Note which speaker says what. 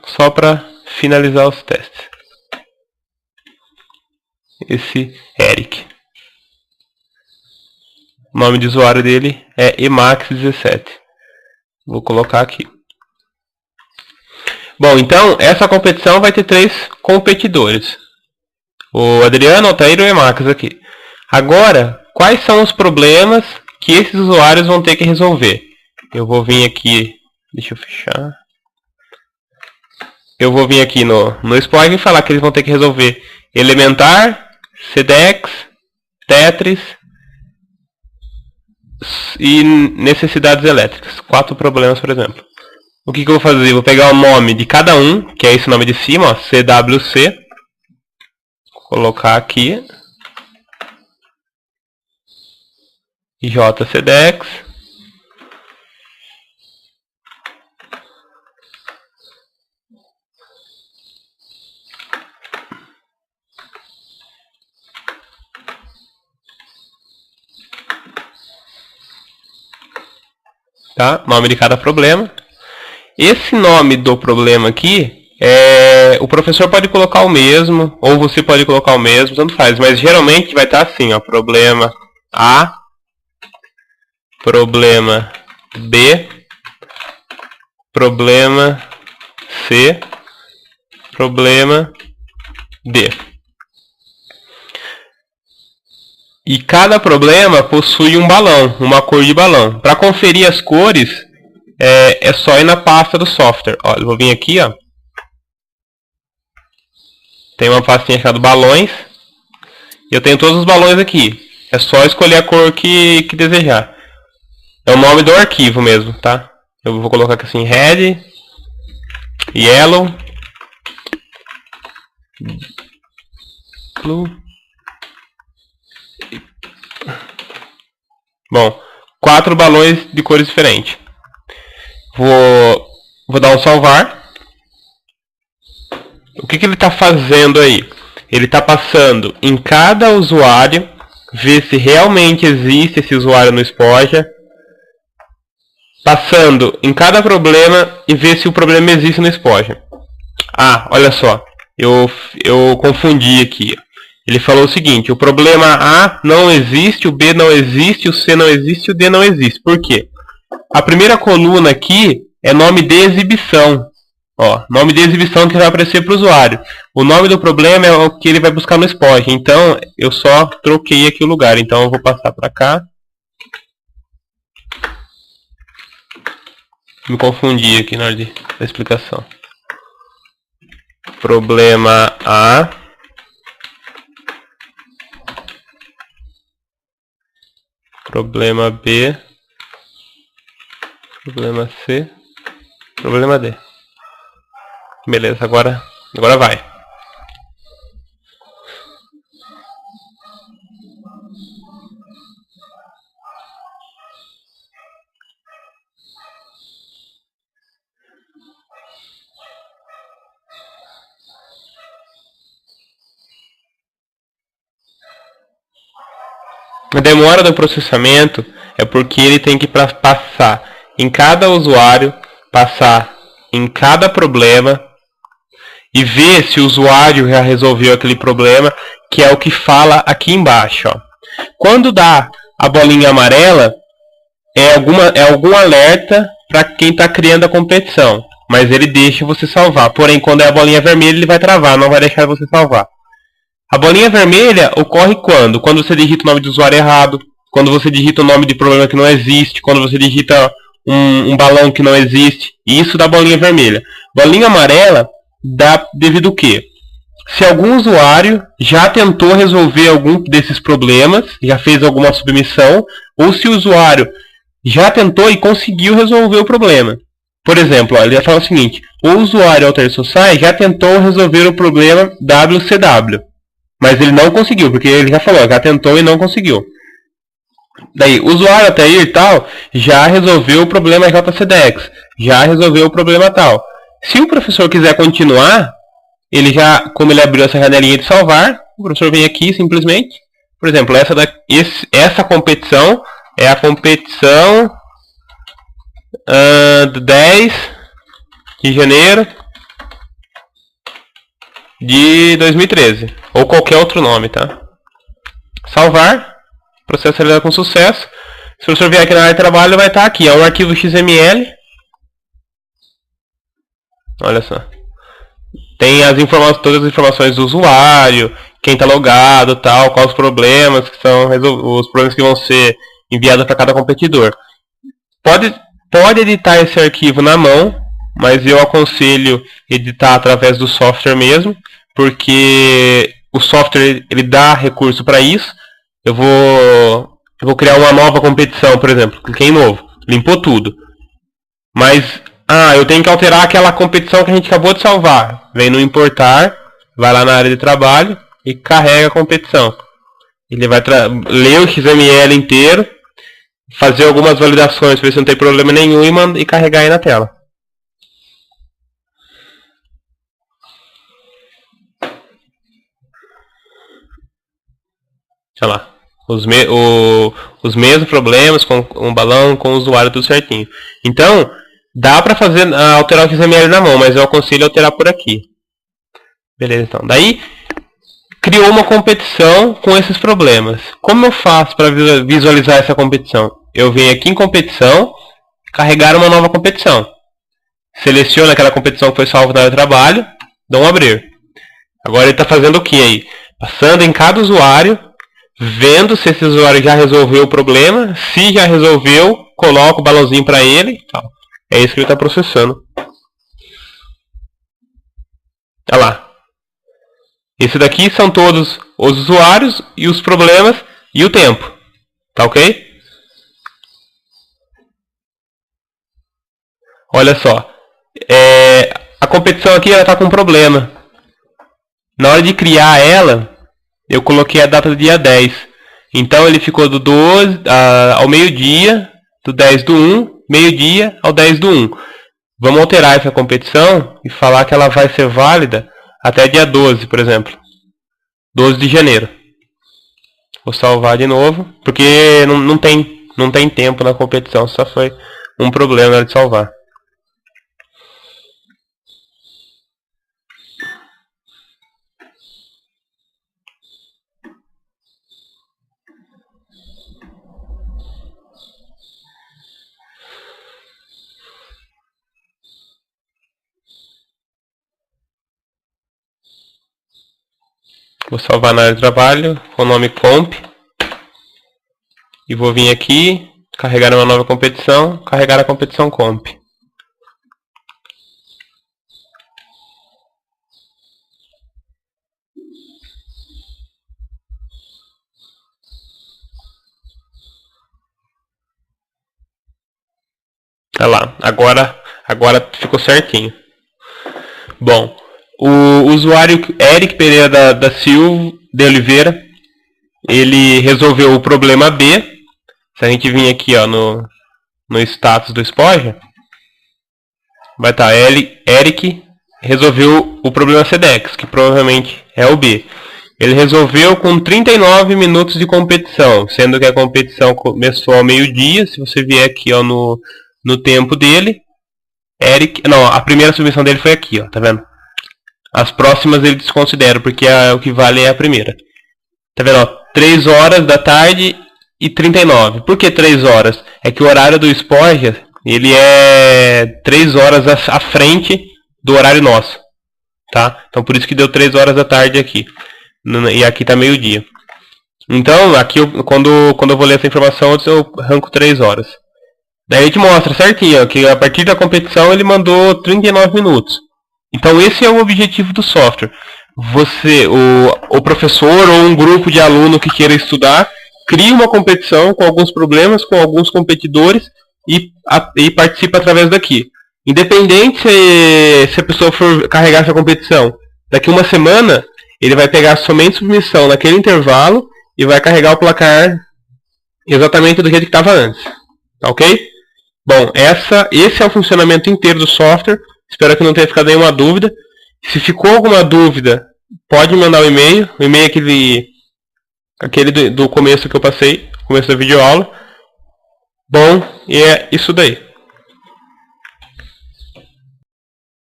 Speaker 1: só para finalizar os testes. Esse Eric. O nome de usuário dele é Emax17. Vou colocar aqui. Bom, então essa competição vai ter 3 competidores. O Adriano, o Altair e o Emax aqui. Agora, quais são os problemas que esses usuários vão ter que resolver? Eu vou vir aqui, deixa eu fechar. Eu vou vir aqui no Spoiler e falar que eles vão ter que resolver Elementar, Sedex, Tetris e necessidades elétricas. 4 problemas, por exemplo. O que eu vou fazer? Eu vou pegar o nome de cada um, que é esse nome de cima, ó, CWC. Colocar aqui. JCDEX. Tá? Nome de cada problema. Esse nome do problema aqui, o professor pode colocar o mesmo, ou você pode colocar o mesmo, tanto faz. Mas geralmente vai estar assim, ó, problema A, problema B, problema C, problema D. E cada problema possui um balão, uma cor de balão. Para conferir as cores, é só ir na pasta do software. Ó, eu vou vir aqui, ó. Tem uma pastinha chamada balões. E eu tenho todos os balões aqui. É só escolher a cor que desejar. É o nome do arquivo mesmo, tá? Eu vou colocar aqui assim, red, yellow, blue. Bom, 4 balões de cores diferentes. Vou dar um salvar. O que ele está fazendo aí? Ele está passando em cada usuário, ver se realmente existe esse usuário no Spoja. Passando em cada problema e ver se o problema existe no Spoja. Ah, olha só. Eu confundi aqui. Ele falou o seguinte, o problema A não existe, o B não existe, o C não existe, o D não existe. Por quê? A primeira coluna aqui é nome de exibição. Ó, nome de exibição que vai aparecer para o usuário. O nome do problema é o que ele vai buscar no Spoja. Então, eu só troquei aqui o lugar. Então, eu vou passar para cá. Me confundi aqui na hora da explicação. Problema A. Problema B. Problema C. Problema D. Beleza, agora vai. A demora do processamento é porque ele tem que passar em cada usuário, passar em cada problema e ver se o usuário já resolveu aquele problema, que é o que fala aqui embaixo. Ó. Quando dá a bolinha amarela, é algum alerta para quem está criando a competição, mas ele deixa você salvar. Porém, quando é a bolinha vermelha, ele vai travar, não vai deixar você salvar. A bolinha vermelha ocorre quando? Quando você digita o nome do usuário errado, quando você digita o nome de problema que não existe, quando você digita um balão que não existe. Isso dá bolinha vermelha. Bolinha amarela dá devido ao quê? Se algum usuário já tentou resolver algum desses problemas, já fez alguma submissão, ou se o usuário já tentou e conseguiu resolver o problema. Por exemplo, ó, ele já fala o seguinte, o usuário Altair Sosai já tentou resolver o problema WCW. Mas ele não conseguiu, porque ele já falou, já tentou e não conseguiu. Daí, o usuário Altair e tal, já resolveu o problema JCDEX, já resolveu o problema tal. Se o professor quiser continuar, ele já, como ele abriu essa janelinha de salvar, o professor vem aqui simplesmente, por exemplo, essa competição é a competição 10 de janeiro de 2013. Ou qualquer outro nome, tá? Salvar. Processo realizado com sucesso. Se o professor vier aqui na área de trabalho, vai estar aqui. É um arquivo XML. Olha só. Tem as informações, todas as informações do usuário, quem está logado, tal, quais os problemas que são os problemas que vão ser enviados para cada competidor. Pode editar esse arquivo na mão, mas eu aconselho editar através do software mesmo, porque o software ele dá recurso para isso. Eu vou criar uma nova competição, por exemplo, cliquei em novo, limpou tudo. Mas eu tenho que alterar aquela competição que a gente acabou de salvar. Vem no importar, vai lá na área de trabalho e carrega a competição. Ele vai ler o XML inteiro, fazer algumas validações, ver se não tem problema nenhum e carregar aí na tela. Olha lá. Os mesmos problemas com o balão, com o usuário, tudo certinho. Então, dá para alterar o XML na mão, mas eu aconselho alterar por aqui. Beleza, então. Daí, criou uma competição com esses problemas. Como eu faço para visualizar essa competição? Eu venho aqui em competição, carregar uma nova competição. Seleciono aquela competição que foi salva na área de trabalho, dou um abrir. Agora ele está fazendo o que aí? Passando em cada usuário, vendo se esse usuário já resolveu o problema. Se já resolveu, coloco o balãozinho para ele. É isso que ele está processando. Olha lá. Esse daqui são todos os usuários e os problemas e o tempo. Tá ok? Olha só. A competição aqui está com um problema. Na hora de criar ela, eu coloquei a data do dia 10. Então ele ficou do 12 ao meio-dia, do 10 do 1, meio-dia ao 10 do 1. Vamos alterar essa competição e falar que ela vai ser válida até dia 12, por exemplo. 12 de janeiro. Vou salvar de novo, porque não tem tempo na competição, só foi um problema na hora de salvar. Vou salvar na área de trabalho com o nome comp. E vou vir aqui, carregar uma nova competição, carregar a competição comp. Olha lá, agora ficou certinho. Bom, o usuário Eric Pereira da Silva de Oliveira, ele resolveu o problema B. Se a gente vir aqui no status do Spoja, vai estar Eric resolveu o problema CDEX, que provavelmente é o B. Ele resolveu com 39 minutos de competição, sendo que a competição começou ao meio-dia. Se você vier aqui no tempo dele, a primeira submissão dele foi aqui, tá vendo? As próximas ele desconsidera, porque o que vale é a primeira. Tá vendo? 3 horas da tarde e 39. Por que 3 horas? É que o horário do Spoja, ele é 3 horas à frente do horário nosso. Tá? Então por isso que deu 3 horas da tarde aqui. E aqui tá meio-dia. Então, aqui quando eu vou ler essa informação, eu arranco 3 horas. Daí a gente mostra certinho que a partir da competição ele mandou 39 minutos. Então esse é o objetivo do software. O professor ou um grupo de aluno que queira estudar, cria uma competição com alguns problemas, com alguns competidores e participa através daqui. Independente se a pessoa for carregar essa competição, daqui uma semana ele vai pegar somente submissão naquele intervalo e vai carregar o placar exatamente do jeito que estava antes. Tá ok? Bom, esse é o funcionamento inteiro do software. Espero que não tenha ficado nenhuma dúvida. Se ficou alguma dúvida, pode mandar um e-mail. O e-mail é aquele do começo que eu passei, começo da videoaula. Bom, e é isso daí.